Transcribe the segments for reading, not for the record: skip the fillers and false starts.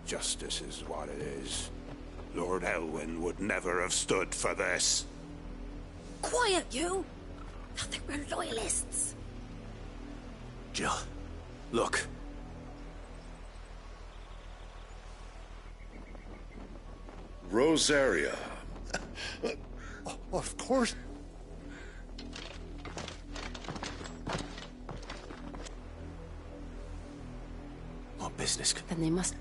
Justice is what it is. Lord Elwyn would never have stood for this. Quiet, you! I think we're loyalists. Jill, look. Rosaria. Of course. What business? Then they must...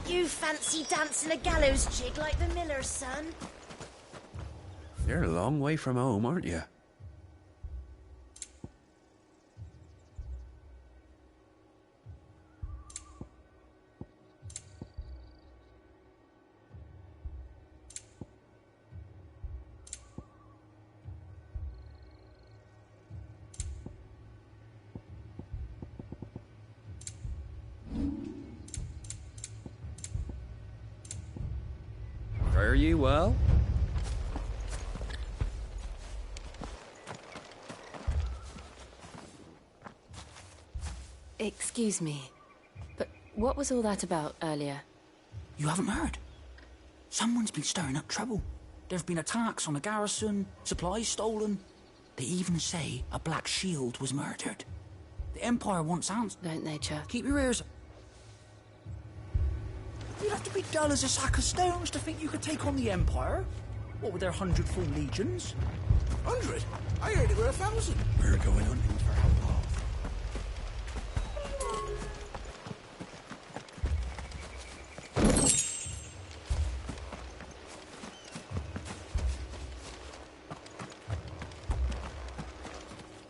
You fancy dancing a gallows jig like the miller's son? You're a long way from home, aren't you? Are you well? Excuse me, but what was all that about earlier? You haven't heard? Someone's been stirring up trouble. There've been attacks on the garrison, supplies stolen. They even say a Black Shield was murdered. The Empire wants answers. Don't they, Chuck? Keep your ears... You'd have to be dull as a sack of stones to think you could take on the Empire. What with their 100 full legions? 100? I heard it were 1,000. We're going hunting for outlaws.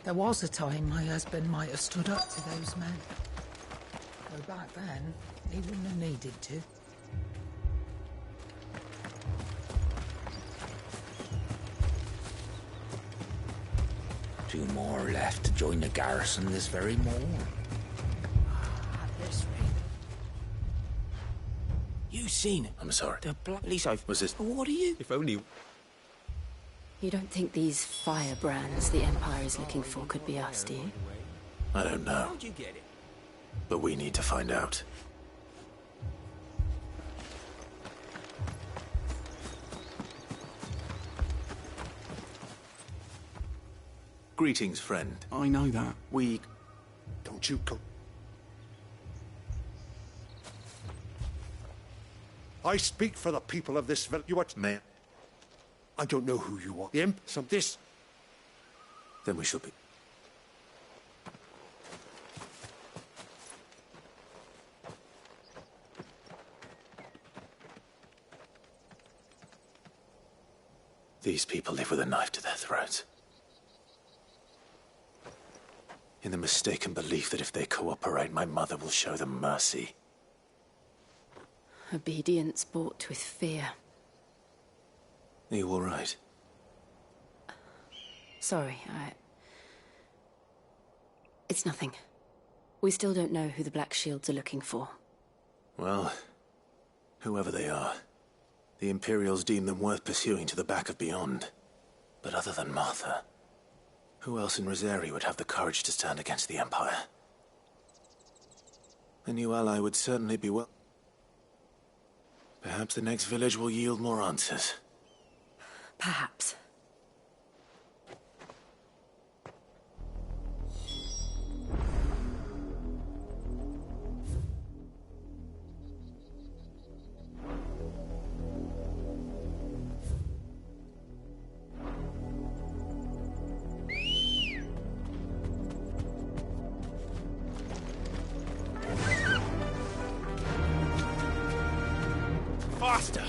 There was a time my husband might have stood up to those men. Though back then, he wouldn't have needed to. Two more left to join the garrison this very morning. This ring. You seen it? I'm sorry. The At least I've... Was this... What are you? If only... You don't think these firebrands the Empire is looking for could be us, do you? I don't know. How'd you get it? But we need to find out. Greetings, friend. I know that. Don't you go... I speak for the people of this village. You are... Man. I don't know who you are. The imp? This... Then we should be... These people live with a knife to their throats. In the mistaken belief that if they cooperate, my mother will show them mercy. Obedience bought with fear. Are you all right? Sorry, It's nothing. We still don't know who the Black Shields are looking for. Well, whoever they are, the Imperials deem them worth pursuing to the back of beyond. But other than Martha, who else in Rosaria would have the courage to stand against the Empire? A new ally would certainly be well... Perhaps the next village will yield more answers. Perhaps. Faster!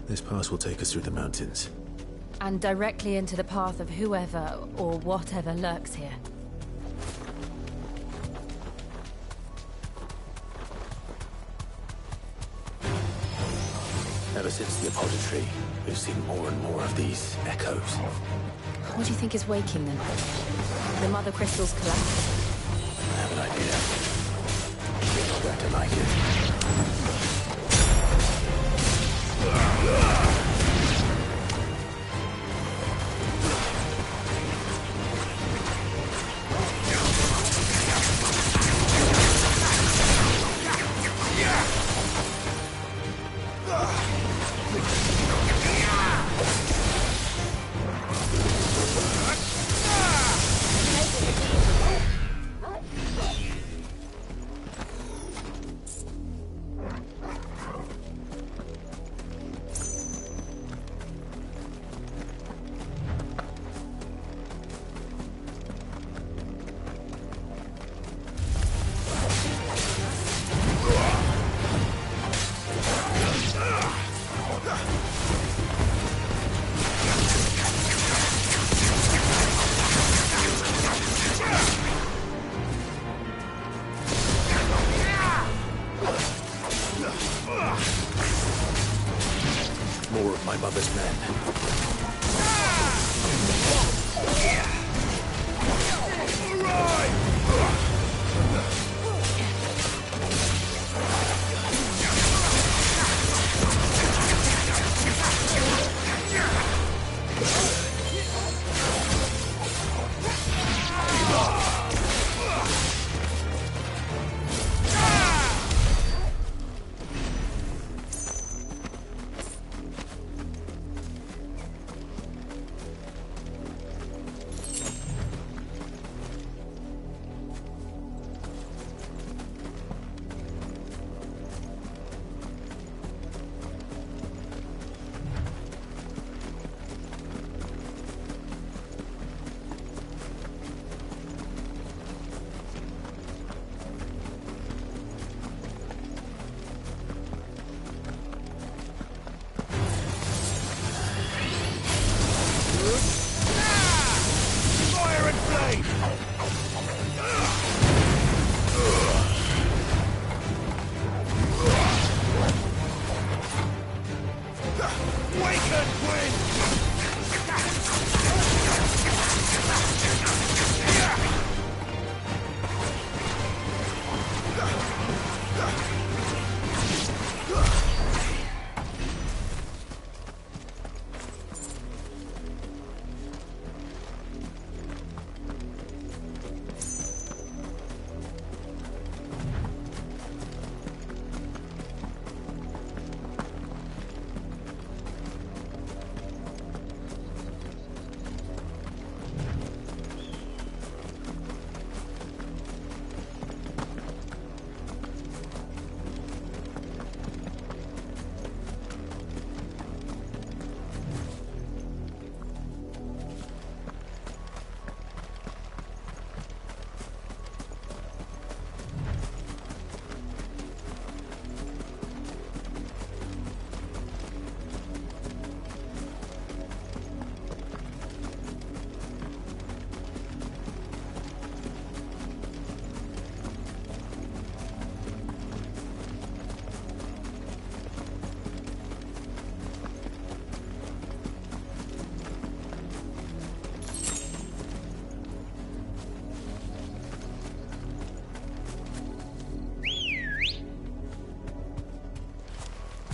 This pass will take us through the mountains. And directly into the path of whoever or whatever lurks here. Ever since the apothecary, we've seen more and more of these echoes. What do you think is waking them? The mother crystals collapse? I have an idea. You're not going to like it. my mother's men.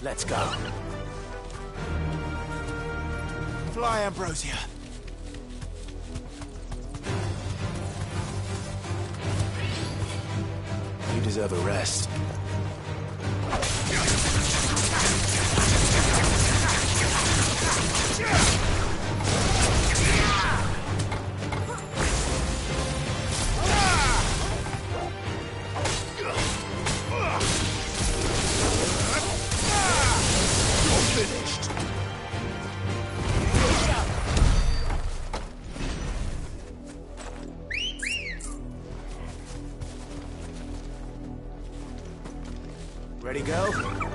Let's go. Fly, Ambrosia. You deserve a rest. Ready, go?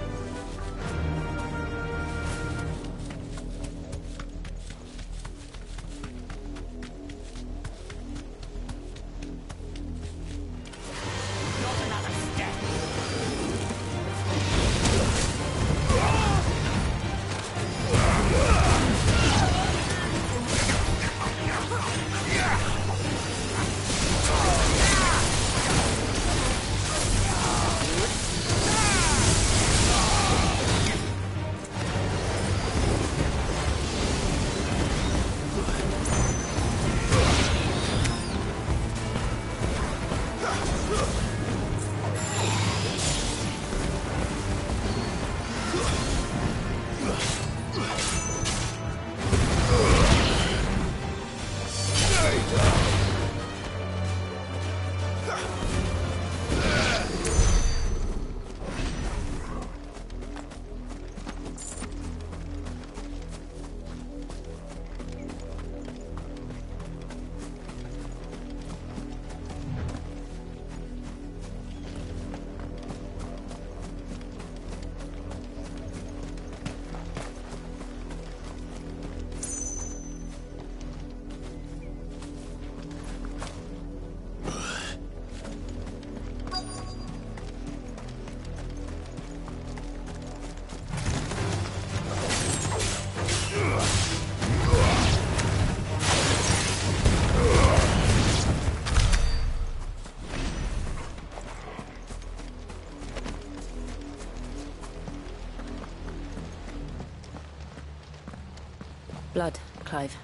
Blood, Clive.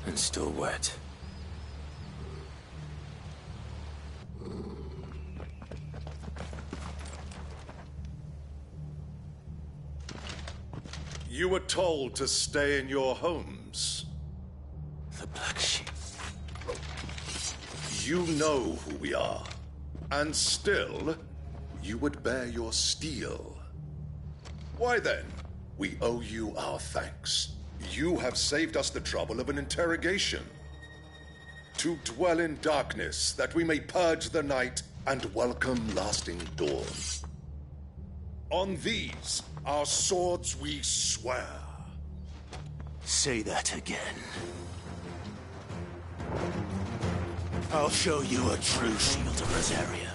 And still wet. You were told to stay in your homes. The Black Sheep. You know who we are. And still, you would bear your steel. Why then, we owe you our thanks. You have saved us the trouble of an interrogation. To dwell in darkness, that we may purge the night and welcome lasting dawn. On these, our swords we swear. Say that again. I'll show you a true shield of Rosaria.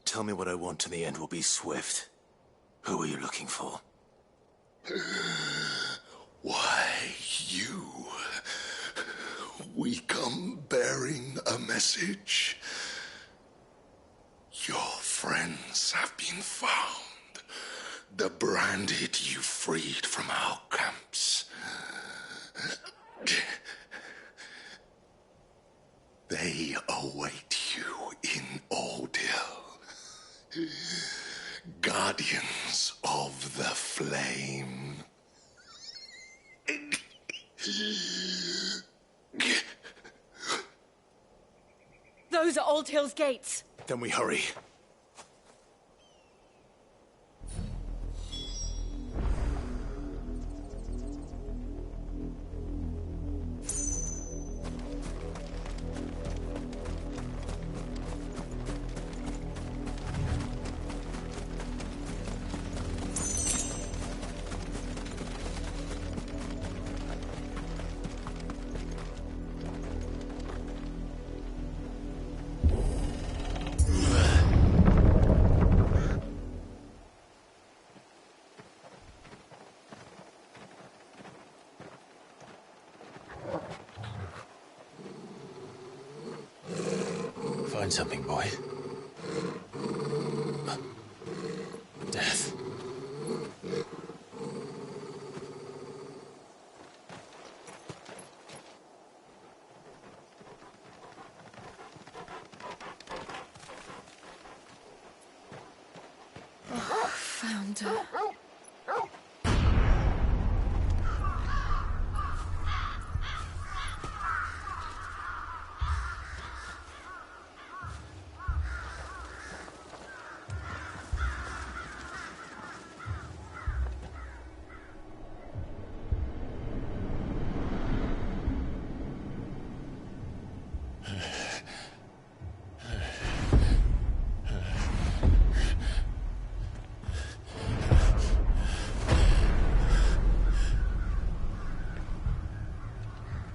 Tell me what I want and the end will be swift. Who are you looking for? Why, you. We come bearing a message. Your friends have been found. The branded you freed from our camps. They await you in Ordeal. Guardians of the Flame. Those are Old Hill's gates. Then we hurry. Find something, boy. Death. Oh, found her.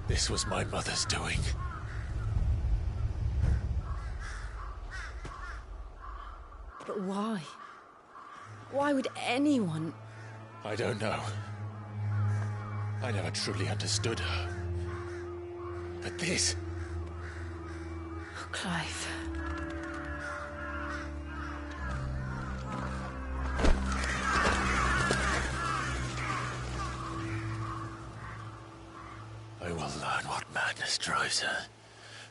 This was my mother's doing. But why? Why would anyone... I don't know. I never truly understood her. But this... Oh, Clive. I will learn what madness drives her,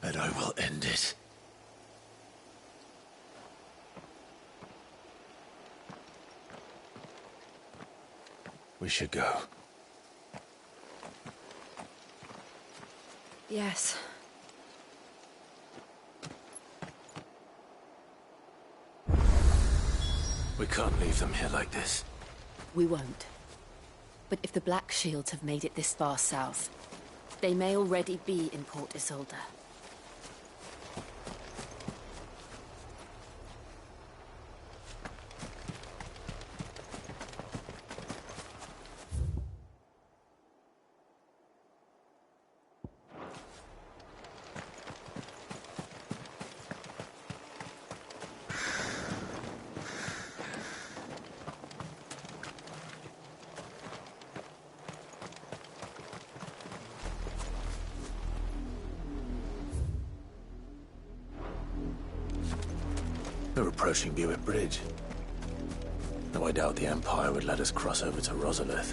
and I will end it. We should go. Yes. We can't leave them here like this. We won't. But if the Black Shields have made it this far south, they may already be in Port Isolde. We're approaching Bewit Bridge. Though I doubt the Empire would let us cross over to Rosaria.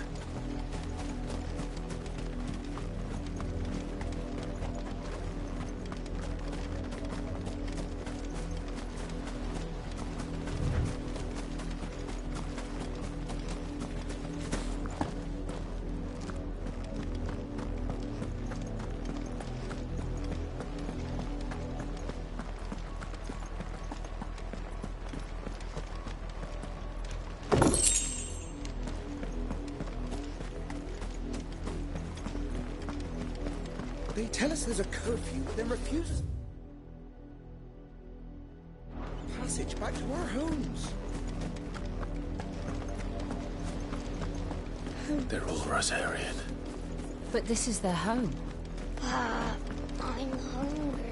They tell us there's a curfew, but then refuses passage back to our homes. They're all Rosarian. But this is their home. I'm hungry.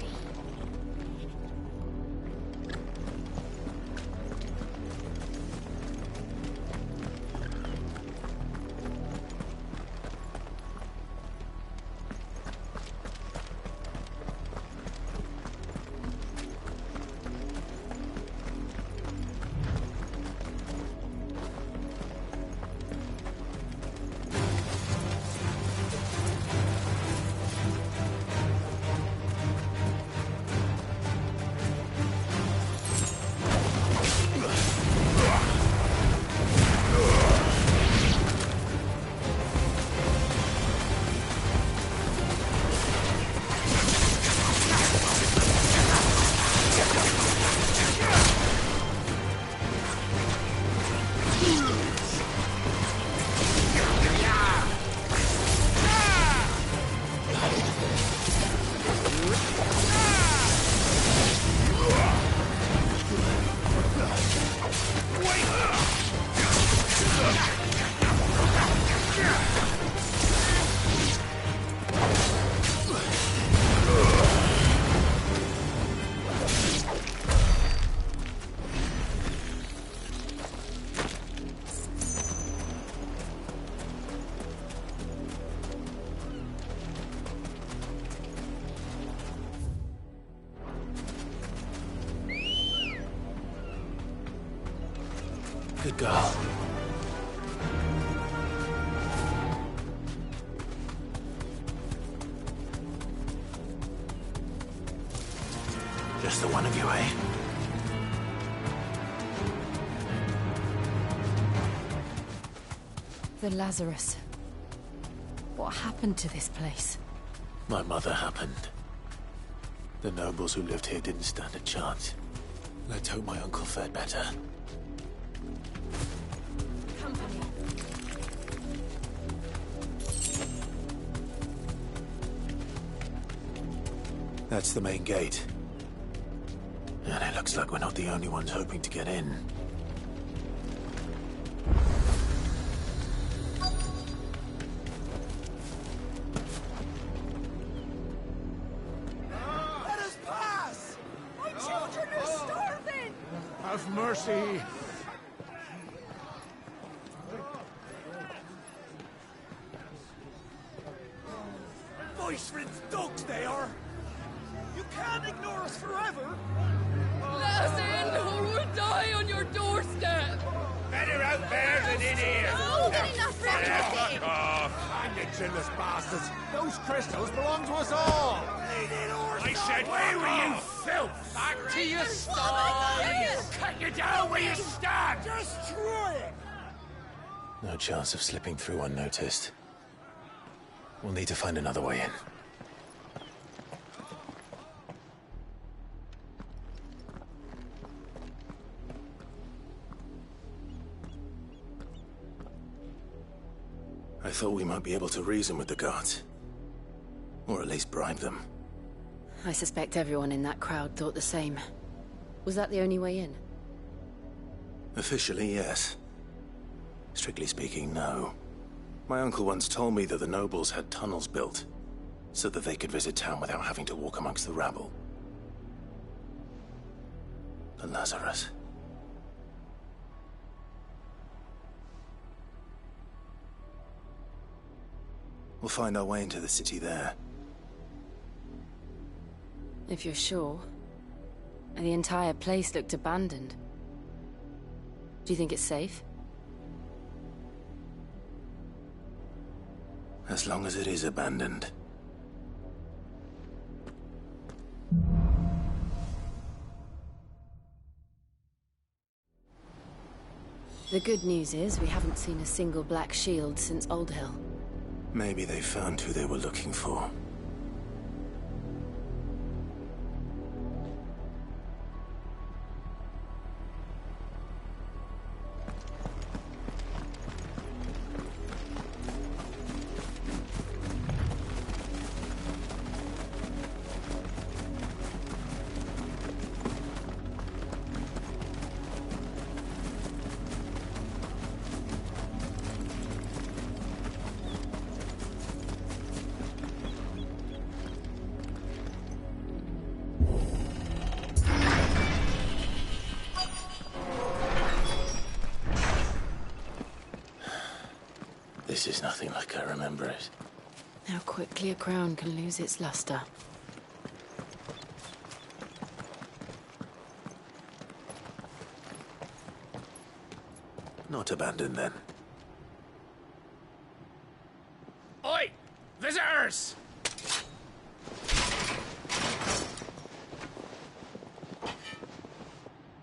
Good girl. Just the one of you, eh? The Lazarus. What happened to this place? My mother happened. The nobles who lived here didn't stand a chance. Let's hope my uncle fared better. Company. That's the main gate. And it looks like we're not the only ones hoping to get in. mercy! Voice-rinsed dogs they are! You can't ignore us forever! Let us in, or we'll die on your doorstep! Better out there than in here! Oh, get enough for everything! Fuck off! I'm the chillest bastards! Those crystals belong to us all! I said, where were you, filth? Back to your style! Cut you down where you stand! Destroy it! No chance of slipping through unnoticed. We'll need to find another way in. I thought we might be able to reason with the guards. Or at least bribe them. I suspect everyone in that crowd thought the same. Was that the only way in? Officially, yes. Strictly speaking, no. My uncle once told me that the nobles had tunnels built, so that they could visit town without having to walk amongst the rabble. The Lazarus. We'll find our way into the city there. If you're sure. The entire place looked abandoned. Do you think it's safe? As long as it is abandoned. The good news is we haven't seen a single black shield since Old Hill. Maybe they found who they were looking for. This is nothing like I remember it. How quickly a crown can lose its luster. Not abandoned, then. Oi! Visitors!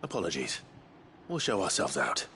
Apologies. We'll show ourselves out.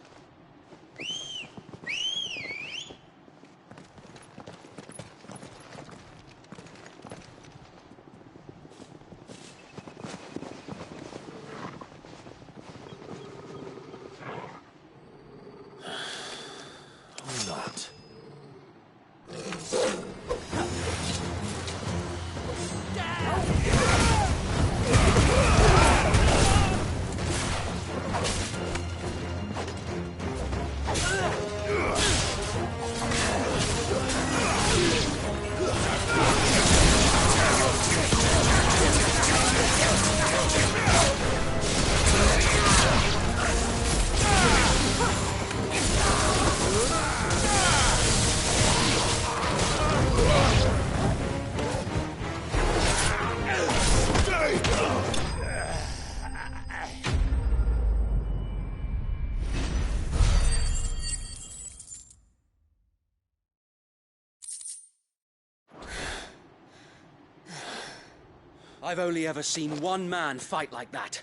I've only ever seen one man fight like that.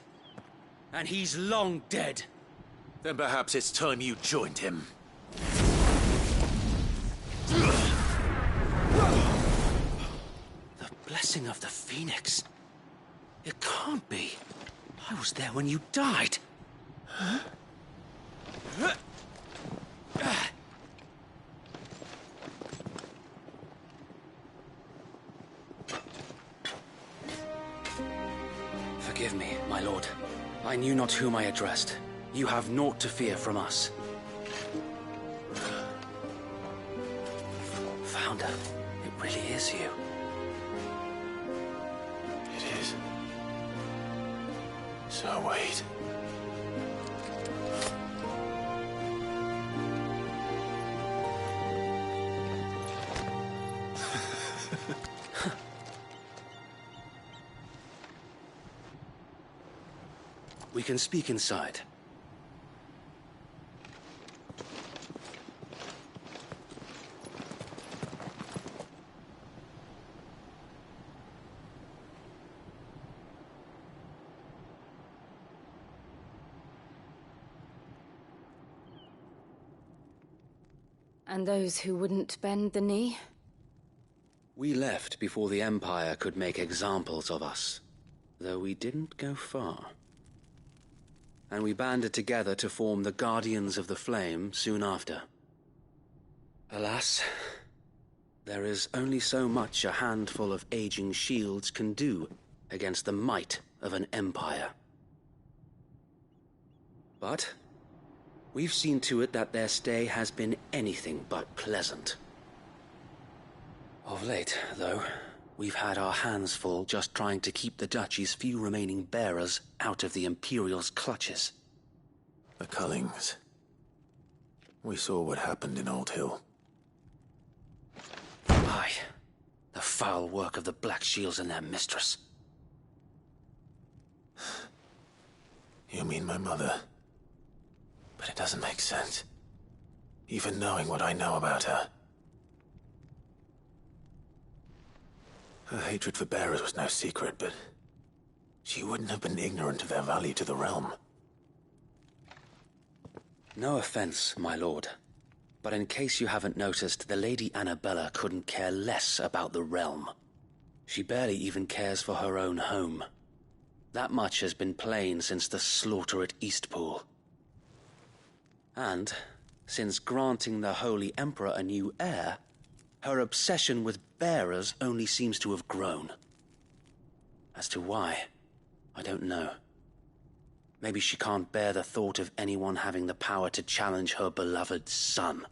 And he's long dead. Then perhaps it's time you joined him. The blessing of the Phoenix. It can't be. I was there when you died. Huh? Forgive me, my lord. I knew not whom I addressed. You have naught to fear from us. Founder, it really is you. It is. So wait. We can speak inside. And those who wouldn't bend the knee? We left before the Empire could make examples of us, though we didn't go far. And we banded together to form the Guardians of the Flame soon after. Alas, there is only so much a handful of aging shields can do against the might of an empire. But we've seen to it that their stay has been anything but pleasant. Of late, though, we've had our hands full just trying to keep the Duchy's few remaining bearers out of the Imperial's clutches. The Cullings. We saw what happened in Old Hill. Aye. The foul work of the Black Shields and their mistress. You mean my mother? But it doesn't make sense. Even knowing what I know about her. Her hatred for bearers was no secret, but she wouldn't have been ignorant of their value to the realm. No offense, my lord, but in case you haven't noticed, the Lady Annabella couldn't care less about the realm. She barely even cares for her own home. That much has been plain since the slaughter at Eastpool. And, since granting the Holy Emperor a new heir, her obsession with bearers only seems to have grown. As to why, I don't know. Maybe she can't bear the thought of anyone having the power to challenge her beloved son.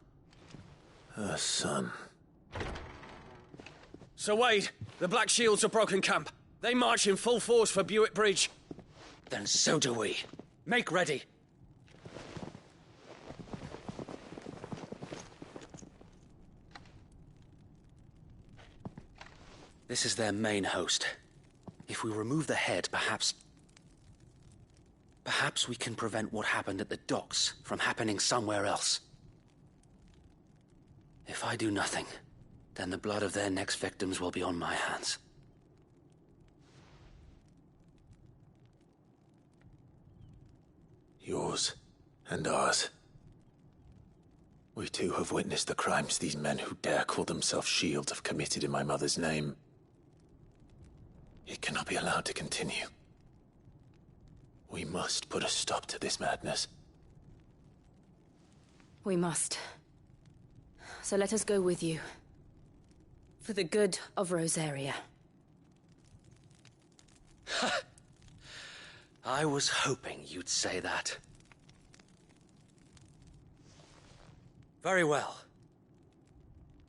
Her son. Sir Wade, the Black Shields have broken camp. They march in full force for Bewit Bridge. Then so do we. Make ready. This is their main host. If we remove the head, perhaps we can prevent what happened at the docks from happening somewhere else. If I do nothing, then the blood of their next victims will be on my hands. Yours and ours. We too have witnessed the crimes these men who dare call themselves shields have committed in my mother's name. It cannot be allowed to continue. We must put a stop to this madness. We must. So let us go with you. For the good of Rosaria. I was hoping you'd say that. Very well.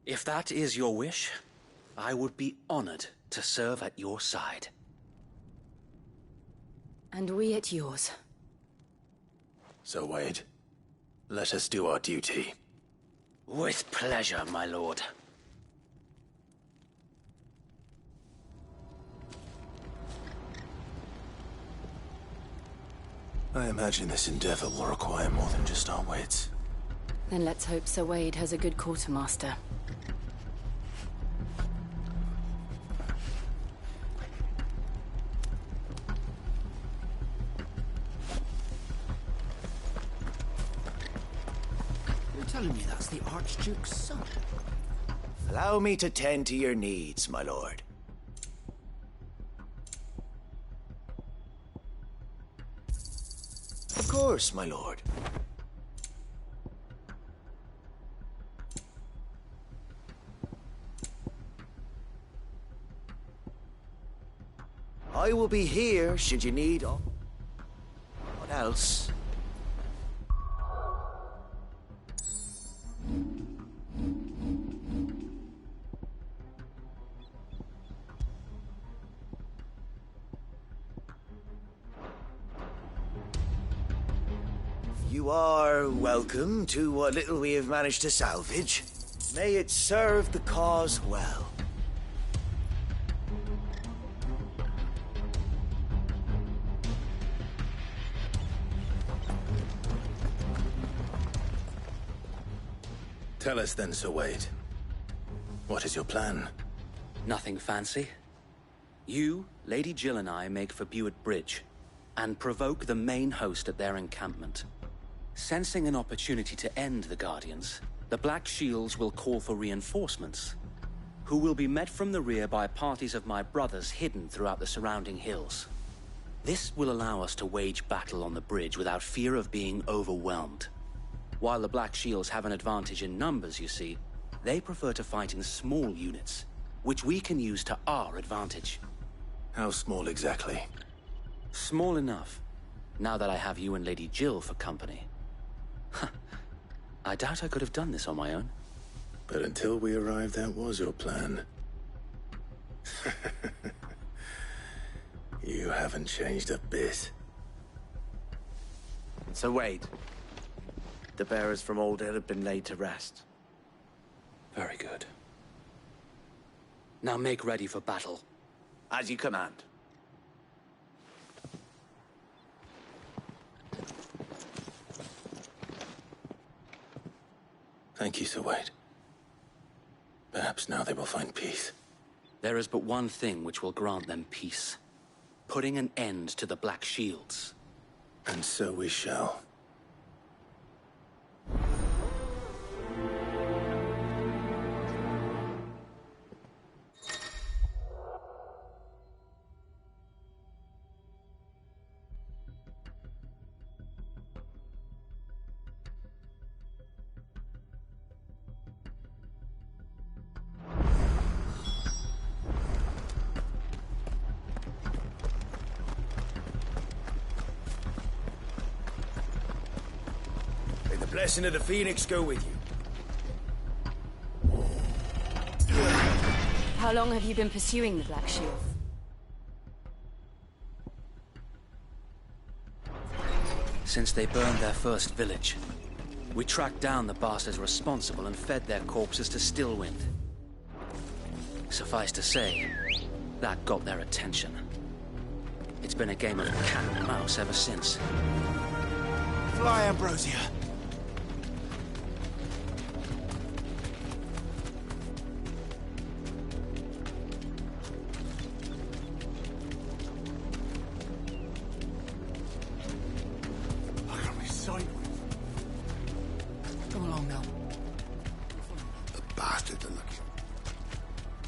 If that is your wish, I would be honored to serve at your side. And we at yours. So, Wade, let us do our duty. With pleasure, my lord. I imagine this endeavor will require more than just our wits. Then let's hope Sir Wade has a good quartermaster. You're telling me that's the Archduke's son? Allow me to tend to your needs, my lord. Of course, my lord. I will be here should you need. What else? You are welcome to what little we have managed to salvage. May it serve the cause well. Tell us then, Sir Wade. What is your plan? Nothing fancy. You, Lady Jill and I make for Bewit Bridge, and provoke the main host at their encampment. Sensing an opportunity to end the Guardians, the Black Shields will call for reinforcements, who will be met from the rear by parties of my brothers hidden throughout the surrounding hills. This will allow us to wage battle on the bridge without fear of being overwhelmed. While the Black Shields have an advantage in numbers, you see, they prefer to fight in small units, which we can use to our advantage. How small exactly? Small enough, now that I have you and Lady Jill for company. I doubt I could have done this on my own. But until we arrived, that was your plan. You haven't changed a bit. So Wade, the bearers from Old Hill have been laid to rest. Very good. Now make ready for battle. As you command. Thank you, Sir Wade. Perhaps now they will find peace. There is but one thing which will grant them peace. Putting an end to the Black Shields. And so we shall. Blessing of the Phoenix go with you. How long have you been pursuing the Black Shield? Since they burned their first village. We tracked down the bastards responsible and fed their corpses to Stillwind. Suffice to say, that got their attention. It's been a game of cat and mouse ever since. Fly, Ambrosia!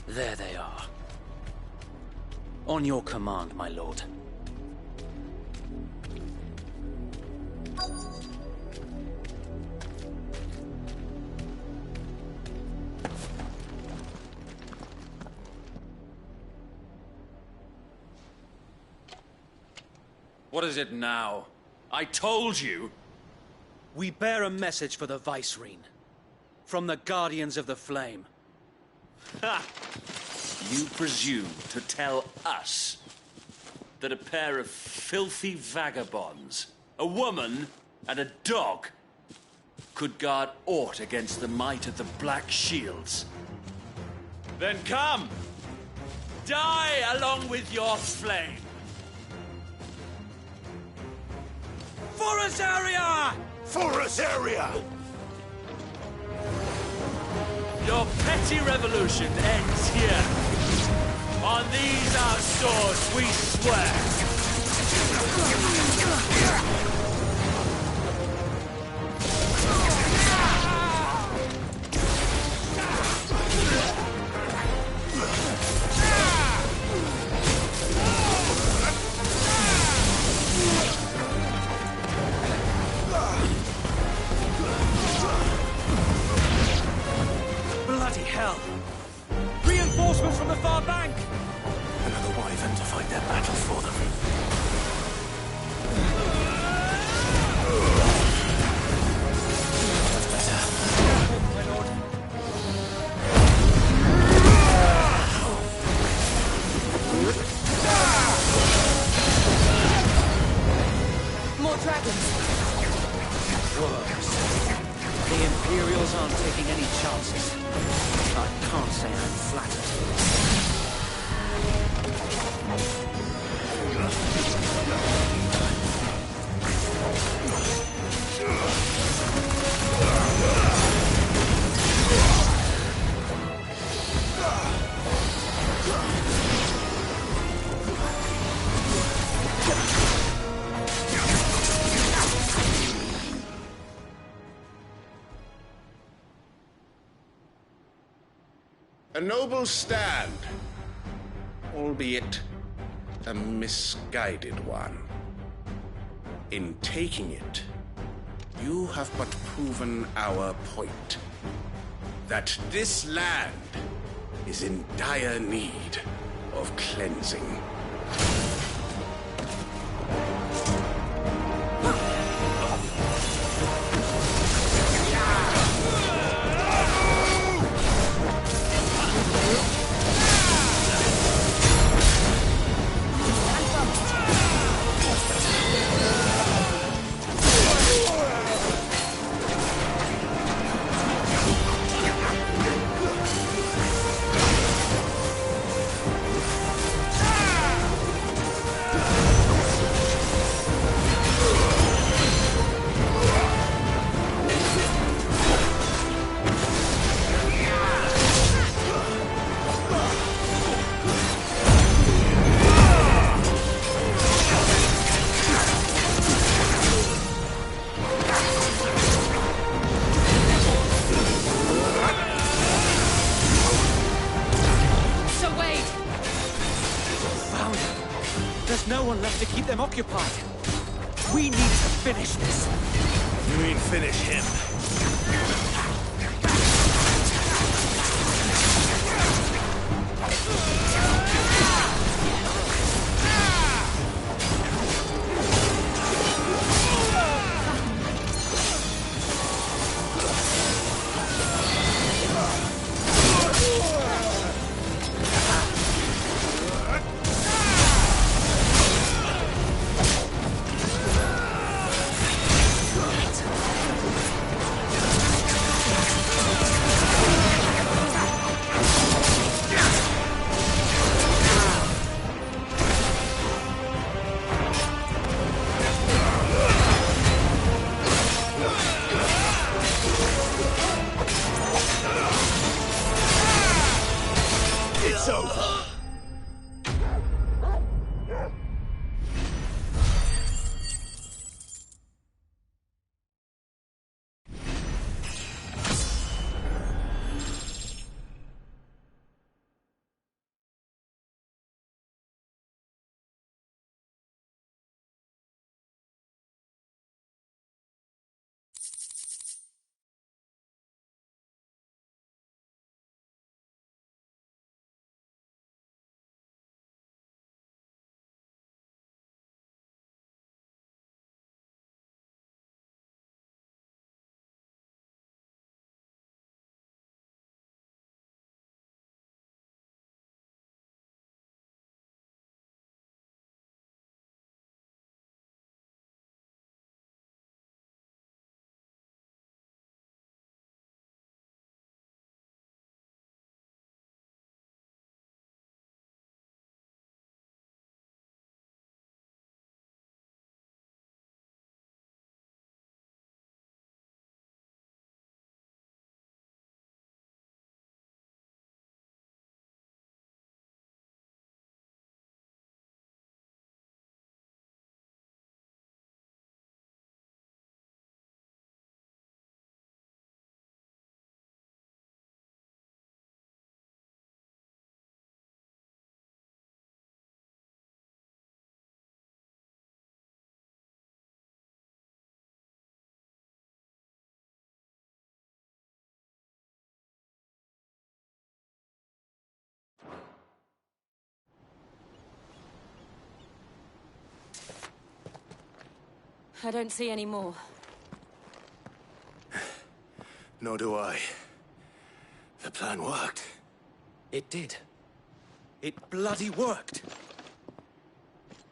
There they are. On your command, my lord. What is it now? I told you! We bear a message for the Vicereine. From the Guardians of the Flame. Ha! You presume to tell us that a pair of filthy vagabonds, a woman and a dog, could guard aught against the might of the Black Shields? Then come! Die along with your flame! For Rosaria! For Rosaria! Your petty revolution ends here. On these our swords we swear. Bloody hell! Reinforcements from the far bank! Another wyvern to fight their battle for them. That's better. My lord. More dragons! Worms. The Imperials aren't taking any chances. I can't say I'm flattered. noble stand, albeit a misguided one. In taking it, you have but proven our point. That this land is in dire need of cleansing. Keep them occupied. We need to finish this. You mean finish him? I don't see any more. Nor do I. The plan worked. It did. It bloody worked.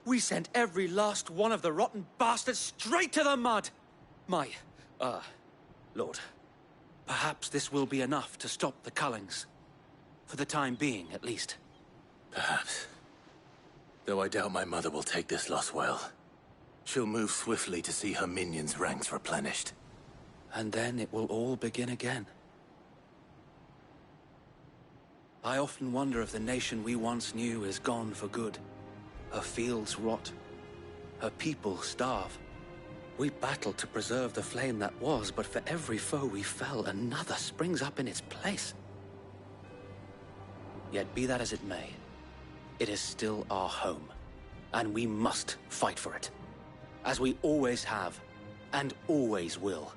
We sent every last one of the rotten bastards straight to the mud! Lord, perhaps this will be enough to stop the Cullings. For the time being, at least. Perhaps. Though I doubt my mother will take this loss well. She'll move swiftly to see her minions' ranks replenished. And then it will all begin again. I often wonder if the nation we once knew is gone for good. Her fields rot. Her people starve. We battled to preserve the flame that was, but for every foe we fell, another springs up in its place. Yet be that as it may, it is still our home, and we must fight for it, as we always have, and always will.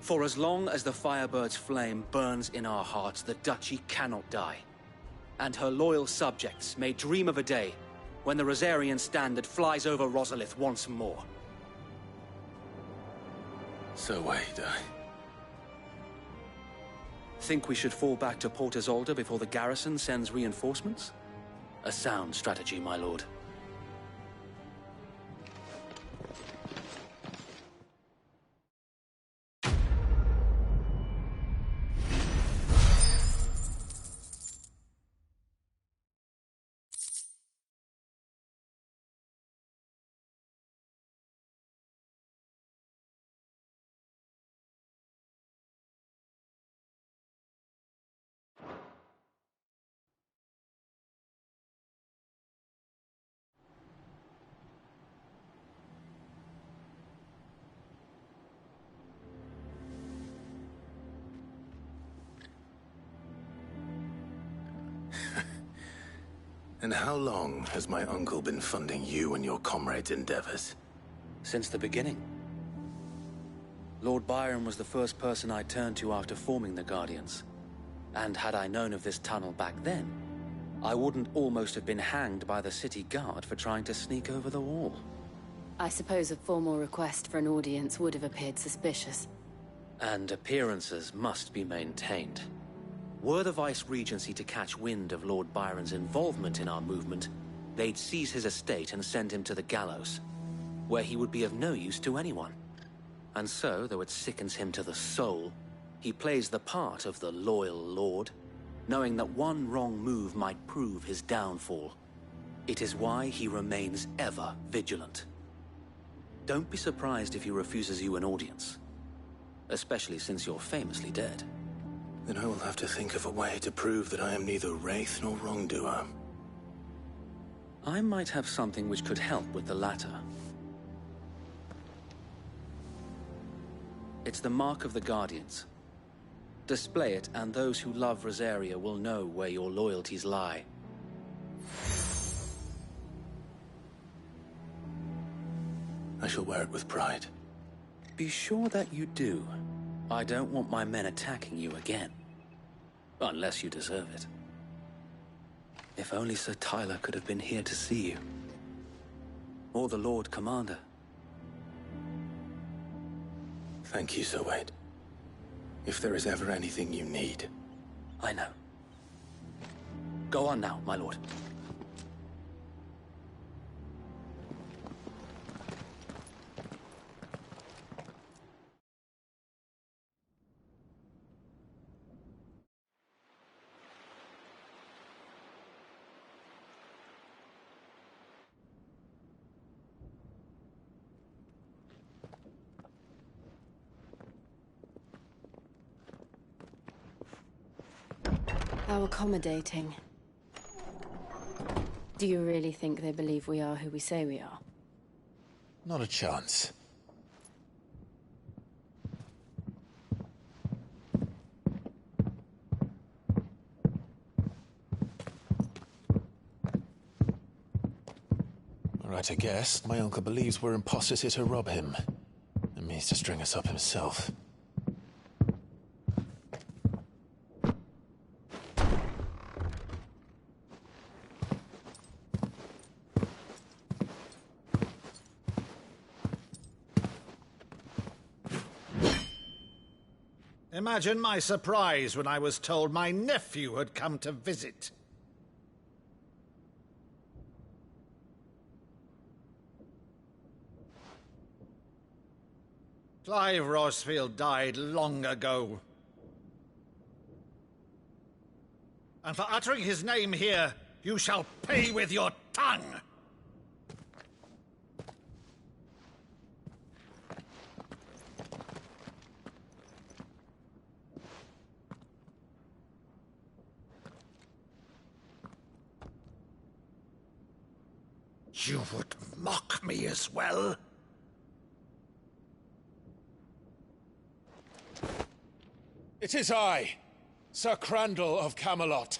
For as long as the Firebird's flame burns in our hearts, the Duchy cannot die, and her loyal subjects may dream of a day when the Rosarian standard flies over Rosalith once more. So wait, Think we should fall back to Port Isolde before the garrison sends reinforcements? A sound strategy, my lord. And how long has my uncle been funding you and your comrades' endeavors? Since the beginning. Lord Byron was the first person I turned to after forming the Guardians. And had I known of this tunnel back then, I wouldn't almost have been hanged by the city guard for trying to sneak over the wall. I suppose a formal request for an audience would have appeared suspicious. And appearances must be maintained. Were the Vice-Regency to catch wind of Lord Byron's involvement in our movement, they'd seize his estate and send him to the gallows, where he would be of no use to anyone. And so, though it sickens him to the soul, he plays the part of the loyal lord, knowing that one wrong move might prove his downfall. It is why he remains ever vigilant. Don't be surprised if he refuses you an audience, especially since you're famously dead. Then I will have to think of a way to prove that I am neither wraith nor wrongdoer. I might have something which could help with the latter. It's the mark of the Guardians. Display it, and those who love Rosaria will know where your loyalties lie. I shall wear it with pride. Be sure that you do. I don't want my men attacking you again. Unless you deserve it. If only Sir Tyler could have been here to see you. Or the Lord Commander. Thank you, Sir Wade. If there is ever anything you need. I know. Go on now, my lord. How accommodating. Do you really think they believe we are who we say we are? Not a chance. Right, I guess. My uncle believes we're imposters here to rob him. And means to string us up himself. Imagine my surprise when I was told my nephew had come to visit. Clive Rosfield died long ago. And for uttering his name here, you shall pay with your tongue! You would mock me as well? It is I, Sir Crandall of Camelot.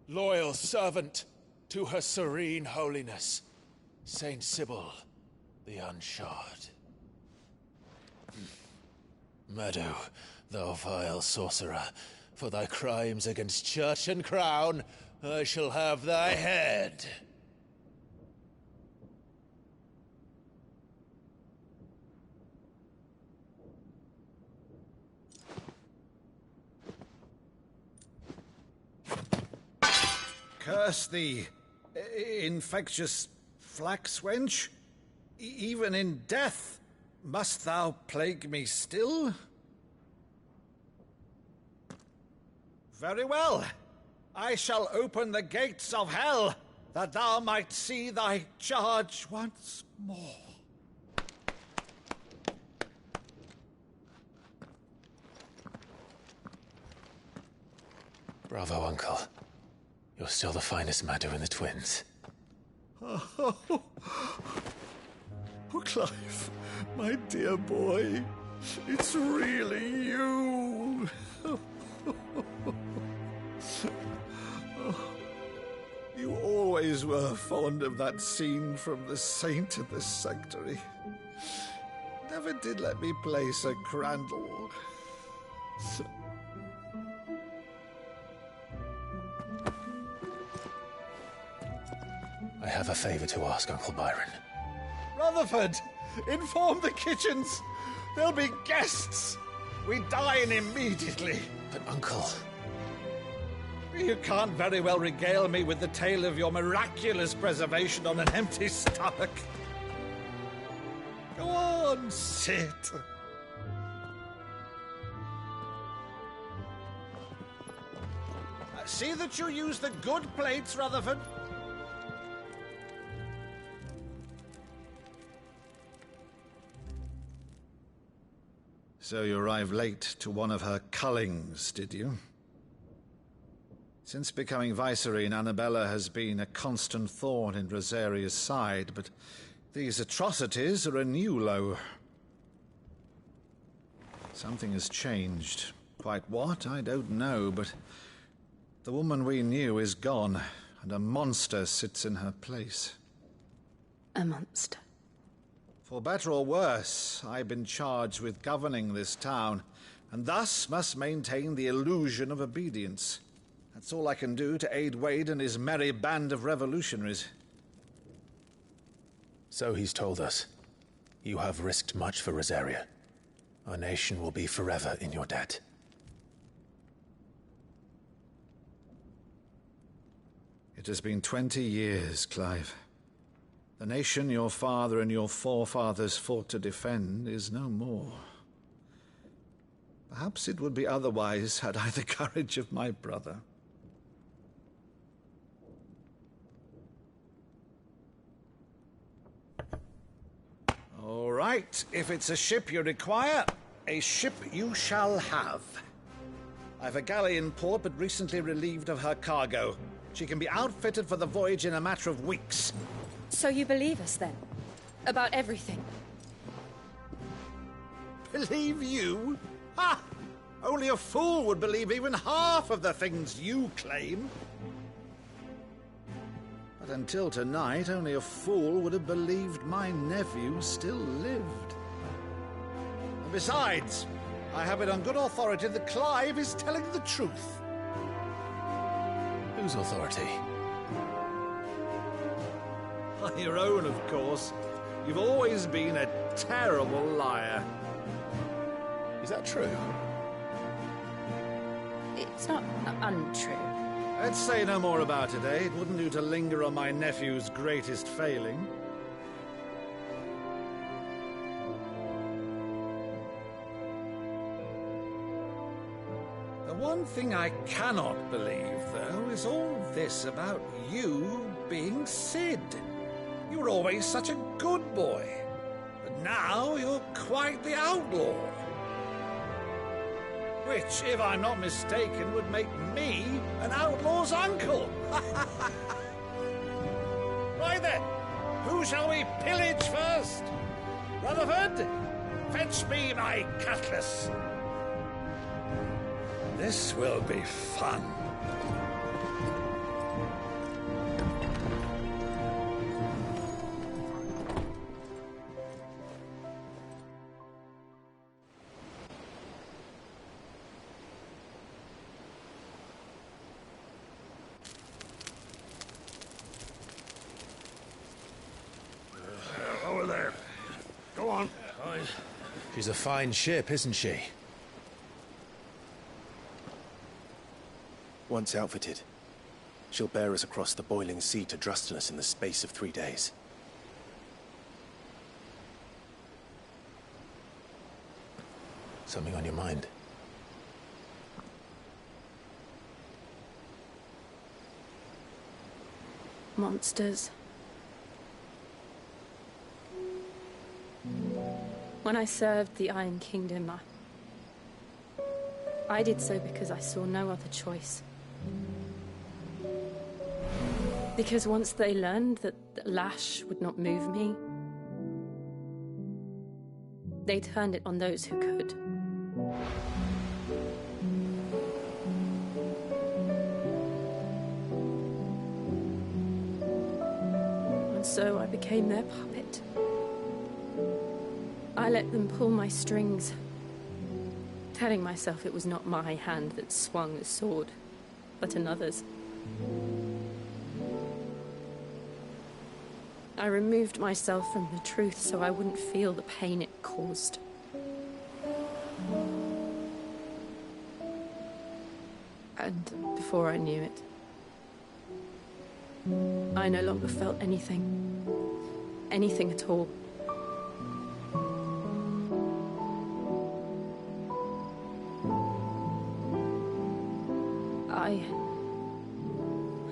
loyal servant to Her Serene Holiness, Saint Sybil the Unshod. Meadow, thou vile sorcerer, for thy crimes against church and crown, I shall have thy head. Curse thee, infectious flax wench. Even in death, must thou plague me still? Very well. I shall open the gates of hell, that thou might see thy charge once more. Bravo, Uncle. You're still the finest Meadow in the twins. Oh, Clive, my dear boy, it's really you. You always were fond of that scene from The Saint of the Sanctuary. Never did let me play Sir Crandall. I have a favor to ask, Uncle Byron. Rutherford, inform the kitchens. There'll be guests. We dine immediately. But, Uncle... You can't very well regale me with the tale of your miraculous preservation on an empty stomach. Go on, sit. See that you use the good plates, Rutherford. So you arrived late to one of her cullings, did you? Since becoming Vicereine, Annabella has been a constant thorn in Rosaria's side, but these atrocities are a new low. Something has changed. Quite what, I don't know, but the woman we knew is gone, and a monster sits in her place. A monster? For better or worse, I've been charged with governing this town, and thus must maintain the illusion of obedience. That's all I can do to aid Wade and his merry band of revolutionaries. So he's told us. You have risked much for Rosaria. Our nation will be forever in your debt. It has been 20 years, Clive. The nation your father and your forefathers fought to defend is no more. Perhaps it would be otherwise had I the courage of my brother. All right, if it's a ship you require, a ship you shall have. I've a galley in port, but recently relieved of her cargo. She can be outfitted for the voyage in a matter of weeks. So you believe us, then? About everything? Believe you? Ha! Only a fool would believe even half of the things you claim. But until tonight, only a fool would have believed my nephew still lived. And besides, I have it on good authority that Clive is telling the truth. Whose authority? Your own, of course. You've always been a terrible liar. Is that true? It's not untrue. Let's say no more about it, eh? It wouldn't do to linger on my nephew's greatest failing. The one thing I cannot believe, though, is all this about you being Sid. You were always such a good boy, but now you're quite the outlaw. Which, if I'm not mistaken, would make me an outlaw's uncle. Right then, who shall we pillage first? Rutherford, fetch me my cutlass. This will be fun. She's a fine ship, isn't she? Once outfitted, she'll bear us across the boiling sea to Drustinus in the space of 3 days. Something on your mind? Monsters. When I served the Iron Kingdom, I did so because I saw no other choice. Because once they learned that the lash would not move me, they turned it on those who could. And so I became their puppet. I let them pull my strings, telling myself it was not my hand that swung the sword, but another's. I removed myself from the truth so I wouldn't feel the pain it caused. And before I knew it, I no longer felt anything. Anything at all. I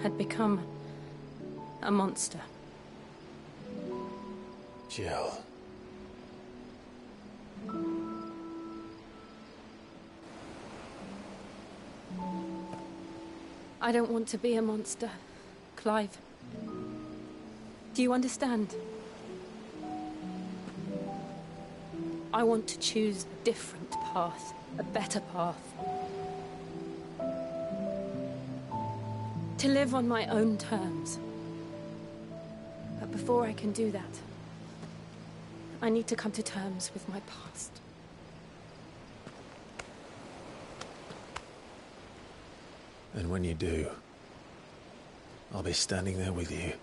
had become a monster. Jill. I don't want to be a monster, Clive. Do you understand? I want to choose a different path, a better path. To live on my own terms. But before I can do that, I need to come to terms with my past. And when you do, I'll be standing there with you,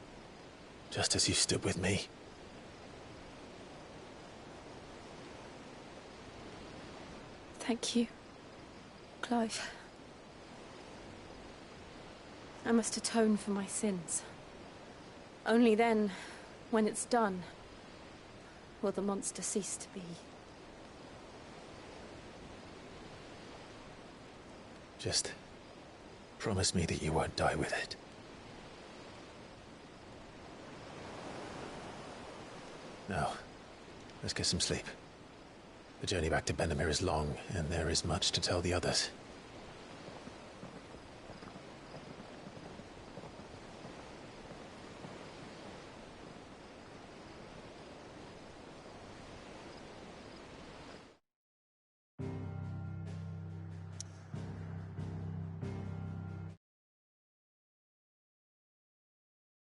just as you stood with me. Thank you, Clive. I must atone for my sins. Only then, when it's done, will the monster cease to be. Just promise me that you won't die with it. Now, let's get some sleep. The journey back to Benamir is long, and there is much to tell the others.